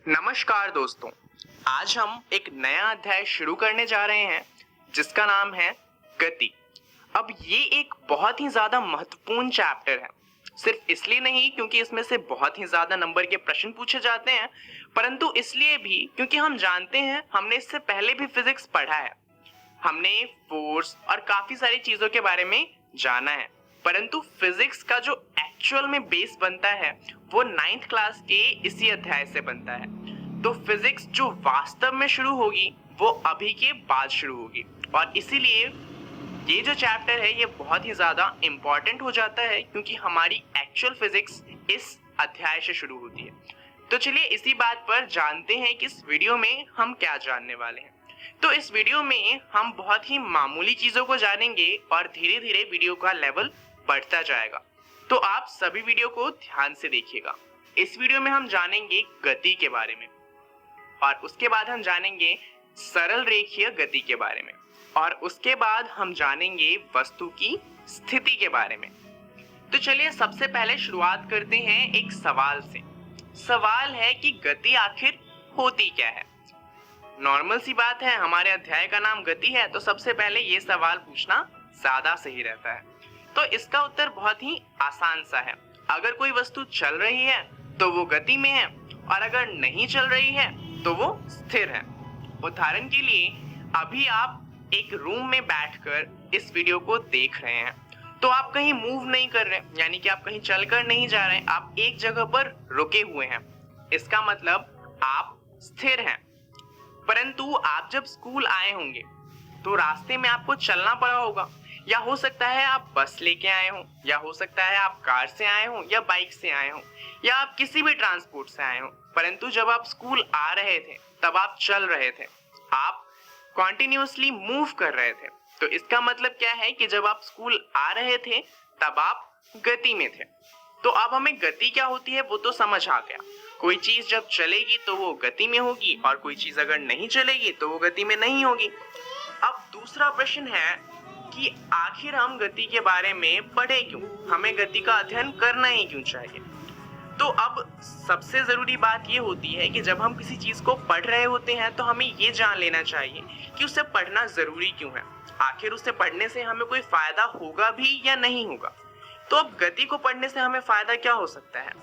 नमस्कार दोस्तों, आज हम एक नया अध्याय शुरू करने जा रहे हैं जिसका नाम है गति। अब ये एक बहुत ही ज्यादा महत्वपूर्ण चैप्टर है, सिर्फ इसलिए नहीं क्योंकि इसमें से बहुत ही ज्यादा नंबर के प्रश्न पूछे जाते हैं, परंतु इसलिए भी क्योंकि हम जानते हैं, हमने इससे पहले भी फिजिक्स पढ़ा है, हमने फोर्स और काफी सारी चीजों के बारे में जाना है। परंतु फिजिक्स का जो एक्चुअल में बेस बनता है वो 9th क्लास के इसी अध्याय से बनता है। तो फिजिक्स जो वास्तव में शुरू होगी वो अभी के बाद शुरू होगी, और इसीलिए ये जो चैप्टर है ये बहुत ही ज्यादा इंपॉर्टेंट हो जाता है क्योंकि हमारी एक्चुअल फिजिक्स इस अध्याय से शुरू होती है। तो चलिए इसी बात पर जानते हैं कि इस वीडियो में हम क्या जानने वाले हैं। तो इस वीडियो में हम बहुत ही मामूली चीजों को जानेंगे और धीरे धीरे वीडियो का लेवल बढ़ता जाएगा। तो आप सभी वीडियो को ध्यान से देखिएगा। इस वीडियो में हम जानेंगे गति के बारे में, और उसके बाद हम जानेंगे सरल रेखीय गति के बारे में, और उसके बाद हम जानेंगे वस्तु की स्थिति के बारे में। तो चलिए सबसे पहले शुरुआत करते हैं एक सवाल से। सवाल है कि गति आखिर होती क्या है। नॉर्मल सी बात है, हमारे अध्याय का नाम गति है, तो सबसे पहले ये सवाल पूछना ज्यादा सही रहता है। तो इसका उत्तर बहुत ही आसान सा है। अगर कोई वस्तु चल रही है तो वो गति में है, और अगर नहीं चल रही है तो वो स्थिर है। उदाहरण के लिए अभी आप एक रूम में बैठकर इस वीडियो को देख रहे हैं, तो आप कहीं मूव नहीं कर रहे, यानी कि आप कहीं चलकर नहीं जा रहे, आप एक जगह पर रुके हुए हैं। इसका मतलब आप स्थिर हैं। परंतु आप जब स्कूल आए होंगे तो रास्ते में आपको चलना पड़ा होगा, या हो सकता है आप बस लेके आए हो, या हो सकता है आप कार से आए हो, या बाइक से आए हो, या आप किसी भी ट्रांसपोर्ट से आए हो। परंतु जब आप स्कूल आ रहे थे तब आप चल रहे थे, आप कॉन्टिन्यूअसली मूव कर रहे थे। तो इसका मतलब क्या है कि जब आप स्कूल आ रहे थे तब आप गति में थे। तो अब हमें गति क्या होती है वो तो समझ आ गया। कोई चीज जब चलेगी तो वो गति में होगी, और कोई चीज अगर नहीं चलेगी तो वो गति में नहीं होगी। अब दूसरा प्रश्न है कि आखिर हम गति के बारे में पढ़े क्यों, हमें गति का अध्ययन करना ही क्यों चाहिए। तो अब सबसे जरूरी बात ये होती है कि जब हम किसी चीज को पढ़ रहे होते हैं तो हमें ये जान लेना चाहिए कि उसे पढ़ना जरूरी क्यों है, आखिर उसे पढ़ने से हमें कोई फायदा होगा भी या नहीं होगा। तो अब गति को पढ़ने से हमें फायदा क्या हो सकता है।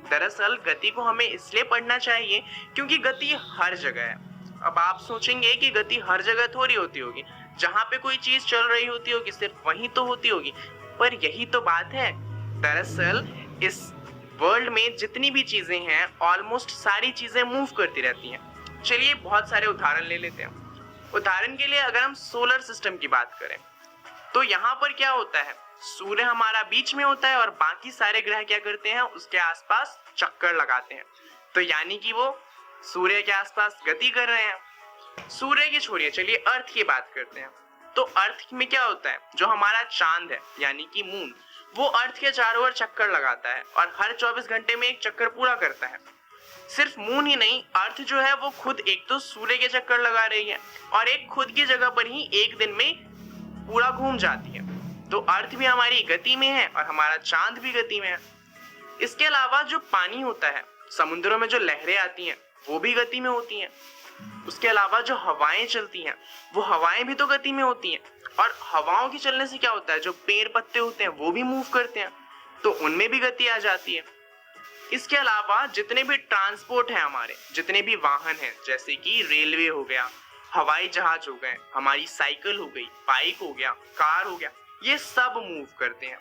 दरअसल गति को हमें इसलिए पढ़ना चाहिए क्योंकि गति हर जगह है। अब आप सोचेंगे कि गति हर जगह थोड़ी होती होगी, जहां पे कोई चीज चल रही होती होगी सिर्फ वहीं तो होती होगी, पर यही तो बात है। दरअसल इस वर्ल्ड में जितनी भी चीजें हैं ऑलमोस्ट सारी चीजें मूव करती रहती हैं। चलिए बहुत सारे उदाहरण ले लेते हैं। उदाहरण के लिए अगर हम सोलर सिस्टम की बात करें तो यहाँ पर क्या होता है, सूर्य हमारा बीच में होता है और बाकी सारे ग्रह क्या करते हैं, उसके आसपास चक्कर लगाते हैं। तो यानी कि वो सूर्य के आसपास गति कर रहे हैं। सूर्य की छोड़िए, चलिए अर्थ की बात करते हैं। तो अर्थ में क्या होता है, जो हमारा चांद है यानी कि मून, वो अर्थ के चारों ओर चक्कर लगाता है और हर 24 घंटे में एक चक्कर पूरा करता है। सिर्फ मून ही नहीं, अर्थ जो है वो खुद एक तो सूर्य के चक्कर लगा रही है, और एक खुद की जगह पर ही एक दिन में पूरा घूम जाती है। तो अर्थ भी हमारी गति में है और हमारा चांद भी गति में है। इसके अलावा जो पानी होता है, समुद्रों में जो लहरें आती हैं वो भी गति में होती हैं। उसके अलावा जो हवाएं चलती हैं वो हवाएं भी तो गति में होती हैं, और हवाओं के चलने से क्या होता है, जो पेड़ पत्ते होते हैं वो भी मूव करते हैं, तो उनमें भी गति आ जाती है। इसके अलावा जितने भी ट्रांसपोर्ट है हमारे, जितने भी वाहन हैं, जैसे कि रेलवे हो गया, हवाई जहाज हो गए, हमारी साइकिल हो गई, बाइक हो गया, कार हो गया, ये सब मूव करते हैं।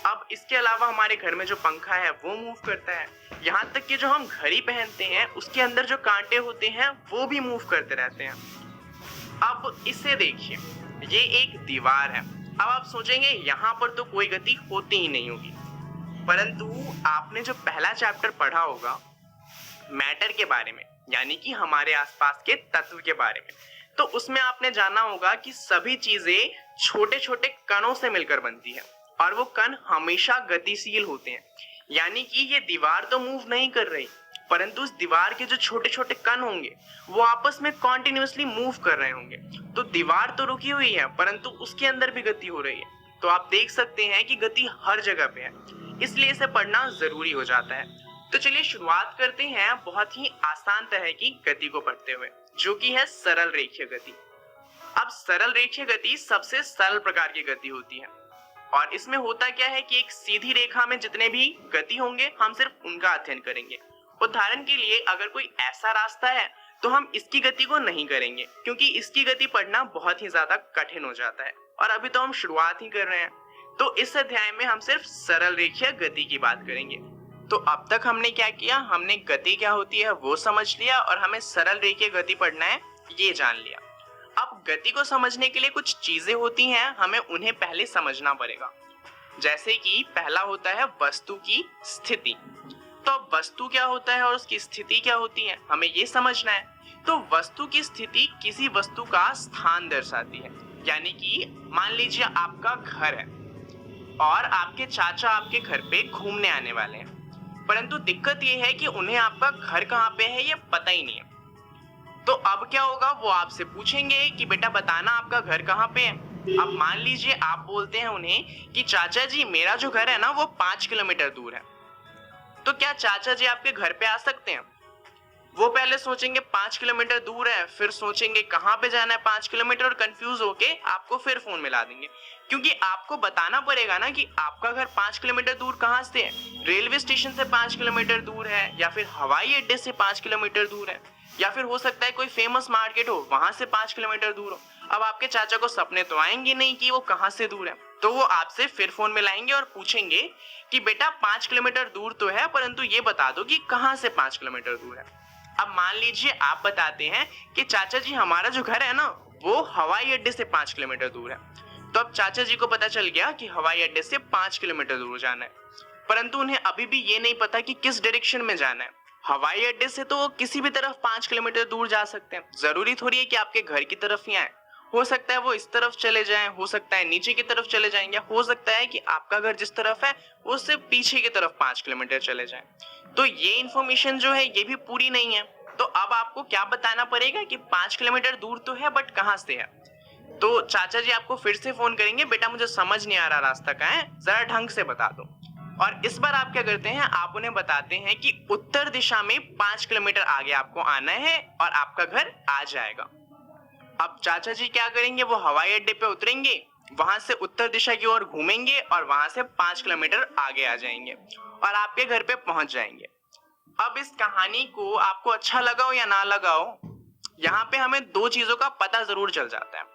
अब इसके अलावा हमारे घर में जो पंखा है वो मूव करता है, यहाँ तक कि जो हम घड़ी पहनते हैं उसके अंदर जो कांटे होते हैं वो भी मूव करते रहते हैं। अब इसे देखिए, ये एक दीवार है। अब आप सोचेंगे यहाँ पर तो कोई गति होती ही नहीं होगी, परंतु आपने जो पहला चैप्टर पढ़ा होगा मैटर के बारे में, यानी कि हमारे आसपास के तत्व के बारे में, तो उसमें आपने जाना होगा कि सभी चीजें छोटे छोटे कणों से मिलकर बनती है, और वो कण हमेशा गतिशील होते हैं। यानी कि ये दीवार तो मूव नहीं कर रही, परंतु उस दीवार के जो छोटे छोटे कण होंगे वो आपस में कॉन्टिन्यूअसली मूव कर रहे होंगे। तो दीवार तो रुकी हुई है परंतु उसके अंदर भी गति हो रही है। तो आप देख सकते हैं कि गति हर जगह पे है, इसलिए इसे पढ़ना जरूरी हो जाता है। तो चलिए शुरुआत करते हैं बहुत ही आसान तरह की गति को पढ़ते हुए, जो कि है सरल रेखीय गति। अब सरल रेखीय गति सबसे सरल प्रकार की गति होती है और इसमें होता क्या है कि एक सीधी रेखा में जितने भी गति होंगे हम सिर्फ उनका अध्ययन करेंगे। उदाहरण के लिए अगर कोई ऐसा रास्ता है तो हम इसकी गति को नहीं करेंगे क्योंकि इसकी गति पढ़ना बहुत ही ज्यादा कठिन हो जाता है और अभी तो हम शुरुआत ही कर रहे हैं। तो इस अध्याय में हम सिर्फ सरल रेखीय गति की बात करेंगे। तो अब तक हमने क्या किया, हमने गति क्या होती है वो समझ लिया और हमें सरल रेखीय गति पढ़ना है ये जान लिया। अब गति को समझने के लिए कुछ चीजें होती हैं, हमें उन्हें पहले समझना पड़ेगा। जैसे कि पहला होता है वस्तु की स्थिति। तो वस्तु क्या होता है और उसकी स्थिति क्या होती है हमें ये समझना है। तो वस्तु की स्थिति किसी वस्तु का स्थान दर्शाती है। यानी कि मान लीजिए आपका घर है और आपके चाचा आपके घर पे घूमने आने वाले हैं, परंतु दिक्कत ये है कि उन्हें आपका घर कहाँ पे है ये पता ही नहीं है। तो अब क्या होगा, वो आपसे पूछेंगे कि बेटा बताना आपका घर कहाँ पे है। अब मान लीजिए आप बोलते हैं उन्हें कि चाचा जी मेरा जो घर है ना वो 5 किलोमीटर दूर है। तो क्या चाचा जी आपके घर पे आ सकते हैं? वो पहले सोचेंगे 5 किलोमीटर दूर है, फिर सोचेंगे कहाँ पे जाना है 5 किलोमीटर और कंफ्यूज होके आपको फिर फोन मिला देंगे, क्योंकि आपको बताना पड़ेगा ना कि आपका घर 5 किलोमीटर दूर कहाँ से है। रेलवे स्टेशन से 5 किलोमीटर दूर है या फिर हवाई अड्डे से 5 किलोमीटर दूर है या फिर हो सकता है कोई फेमस मार्केट हो वहां से 5 किलोमीटर दूर हो। अब आपके चाचा को सपने तो आएंगे नहीं कि वो कहाँ से दूर है, तो वो आपसे फिर फोन मिलाएंगे और पूछेंगे कि बेटा 5 किलोमीटर दूर तो है परंतु ये बता दो कि कहाँ से 5 किलोमीटर दूर है। अब मान लीजिए आप बताते हैं कि चाचा जी हमारा जो घर है ना वो हवाई अड्डे से 5 किलोमीटर दूर है। तो अब चाचा जी को पता चल गया कि हवाई अड्डे से 5 किलोमीटर दूर जाना है, परंतु उन्हें अभी भी ये नहीं पता कि किस डायरेक्शन में जाना है। हवाई अड्डे से तो वो किसी भी तरफ 5 किलोमीटर दूर जा सकते हैं, जरूरी थोड़ी है कि आपके घर की तरफ ही आए। हो सकता है वो इस तरफ चले जाएं, हो सकता है नीचे की तरफ चले जाएं, या हो सकता है कि आपका घर जिस तरफ है वो उससे पीछे की तरफ 5 किलोमीटर चले जाएं। तो ये इंफॉर्मेशन जो है ये भी पूरी नहीं है। तो अब आपको क्या बताना पड़ेगा कि 5 किलोमीटर दूर तो है बट कहाँ से है। तो चाचा जी आपको फिर से फोन करेंगे, बेटा मुझे समझ नहीं आ रहा रास्ता कहाँ है, जरा ढंग से बता दो। और इस बार आप क्या करते हैं, आप उन्हें बताते हैं कि उत्तर दिशा में 5 किलोमीटर आगे आपको आना है और आपका घर आ जाएगा। अब चाचा जी क्या करेंगे, वो हवाई अड्डे पे उतरेंगे, वहां से उत्तर दिशा की ओर घूमेंगे और वहां से 5 किलोमीटर आगे आ जाएंगे और आपके घर पे पहुंच जाएंगे। अब इस कहानी को आपको अच्छा लगा हो या ना लगा हो, यहाँ पे हमें दो चीजों का पता जरूर चल जाता है।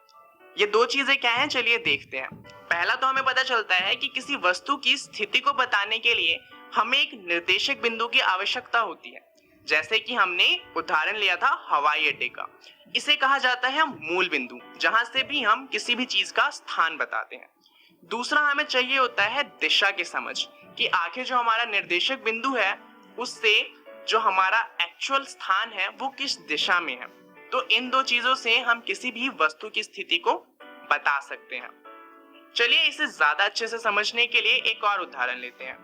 ये दो चीजें क्या हैं चलिए देखते हैं। पहला तो हमें पता चलता है कि किसी वस्तु की स्थिति को बताने के लिए हमें एक निर्देशक बिंदु की आवश्यकता होती है। जैसे कि हमने उदाहरण लिया था हवाई अड्डे का, इसे कहा जाता है मूल बिंदु, जहां से भी हम किसी भी चीज का स्थान बताते हैं। दूसरा हमें चाहिए होता है दिशा की समझ, कि आखिर जो हमारा निर्देशक बिंदु है उससे जो हमारा एक्चुअल स्थान है वो किस दिशा में है। तो इन दो चीजों से हम किसी भी वस्तु की स्थिति को बता सकते हैं। चलिए इसे ज्यादा अच्छे से समझने के लिए एक और उदाहरण लेते हैं,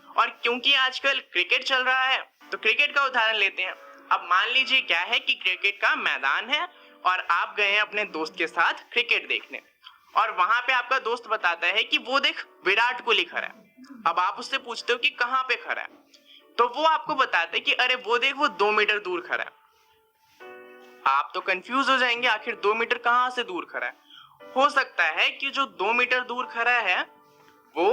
और क्योंकि आजकल क्रिकेट चल रहा है तो क्रिकेट का उदाहरण लेते हैं। अब मान लीजिए क्या है कि क्रिकेट का मैदान है और आप गए हैं अपने दोस्त के साथ क्रिकेट देखने, और वहां पे आपका दोस्त बताता है कि वो देख विराट कोहली खड़ा है। अब आप उससे पूछते हो कि कहाँ पे खड़ा है, तो वो आपको बताते हैं कि अरे वो देख वो 2 मीटर दूर खड़ा है। आप तो कंफ्यूज हो जाएंगे आखिर 2 मीटर कहाँ से दूर खड़ा है। हो सकता है कि जो 2 मीटर दूर खड़ा है वो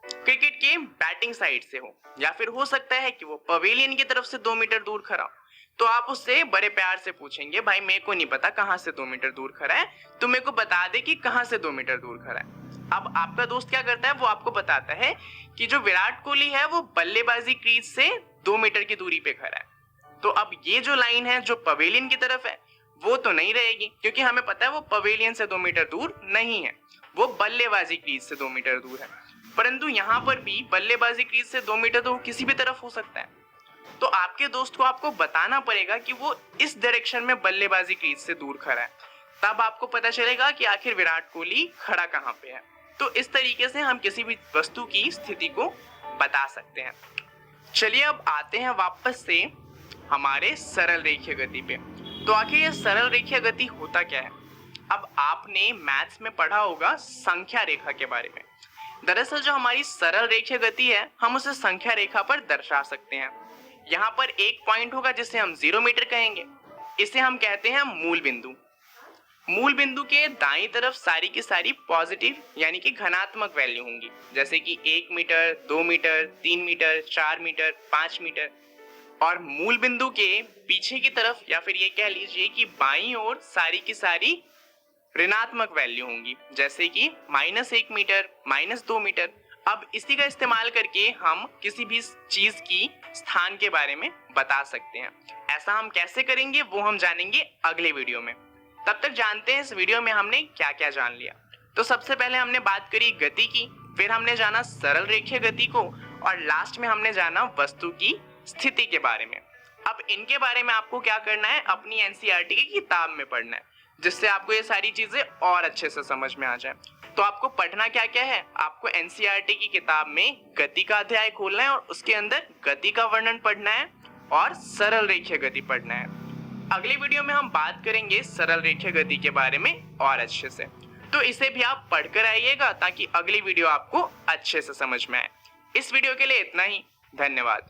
क्रिकेट के बैटिंग साइड से हो, या फिर हो सकता है कि वो पवेलियन की तरफ से 2 मीटर दूर खड़ा हो। तो आप उससे बड़े प्यार से पूछेंगे, भाई मेरे को नहीं पता कहाँ से 2 मीटर दूर खड़ा है, तो मेरे को बता दे कि कहाँ से 2 मीटर दूर खड़ा है। अब आपका दोस्त क्या करता है, वो आपको बताता है कि जो विराट कोहली है वो बल्लेबाजी क्रीज से 2 मीटर की दूरी पे खड़ा है। तो अब ये जो लाइन है जो पवेलियन की तरफ है वो तो नहीं रहेगी, क्योंकि हमें पता है वो पवेलियन से 2 मीटर दूर नहीं है, वो बल्लेबाजी क्रीज से 2 मीटर दूर है। परंतु यहाँ पर भी बल्लेबाजी क्रीज से 2 मीटर तो किसी भी तरफ हो सकता है। तो आपके दोस्त को आपको बताना पड़ेगा कि वो इस डायरेक्शन में बल्लेबाजी क्रीज से दूर खड़ा है, तब आपको पता चलेगा कि आखिर विराट कोहली खड़ा कहाँ पे है। तो इस तरीके से हम किसी भी वस्तु की स्थिति को बता सकते हैं। चलिए अब आते हैं वापस से हमारे सरल रेखीय गति पे। तो आखिर ये सरल रेखीय गति होता क्या है। अब आपने मैथ्स में पढ़ा होगा संख्या रेखा के बारे में। दरअसल जो हमारी सरल रेखीय गति है हम उसे संख्या रेखा पर दर्शा सकते हैं। यहाँ पर एक पॉइंट होगा जिसे हम 0 मीटर कहेंगे। इसे हम कहते हैं मूल बिंदु। मूल बिंदु के दाईं तरफ सारी की सारी पॉजिटिव यानी कि धनात्मक वैल्यू होंगी, जैसे कि 1 metre, 2 metre, 3 metre, 4 metre, 5 metre. और मूल बिंदु के पीछे की तरफ या फिर ये कह लीजिए कि बाईं ओर सारी की सारी ऋणात्मक वैल्यू होंगी, जैसे कि -1 मीटर, -2 मीटर। अब इसी का इस्तेमाल करके हम किसी भी चीज की स्थान के बारे में बता सकते हैं। ऐसा हम कैसे करेंगे वो हम जानेंगे अगले वीडियो में। तब तक जानते हैं इस वीडियो में हमने क्या क्या जान लिया। तो सबसे पहले हमने बात करी गति की, फिर हमने जाना सरल रेखीय गति को, और लास्ट में हमने जाना वस्तु की स्थिति के बारे में। अब इनके बारे में आपको क्या करना है, अपनी एनसीईआरटी की किताब में पढ़ना है, जिससे आपको ये सारी चीजें और अच्छे से समझ में आ जाए। तो आपको पढ़ना क्या क्या है, आपको एनसीईआरटी की किताब में गति का अध्याय खोलना है और उसके अंदर गति का वर्णन पढ़ना है और सरल रेखीय गति पढ़ना है। अगले वीडियो में हम बात करेंगे सरल रेखीय गति के बारे में और अच्छे से। तो इसे भी आप पढ़कर आइएगा ताकि अगली वीडियो आपको अच्छे से समझ में आए। इस वीडियो के लिए इतना ही। धन्यवाद।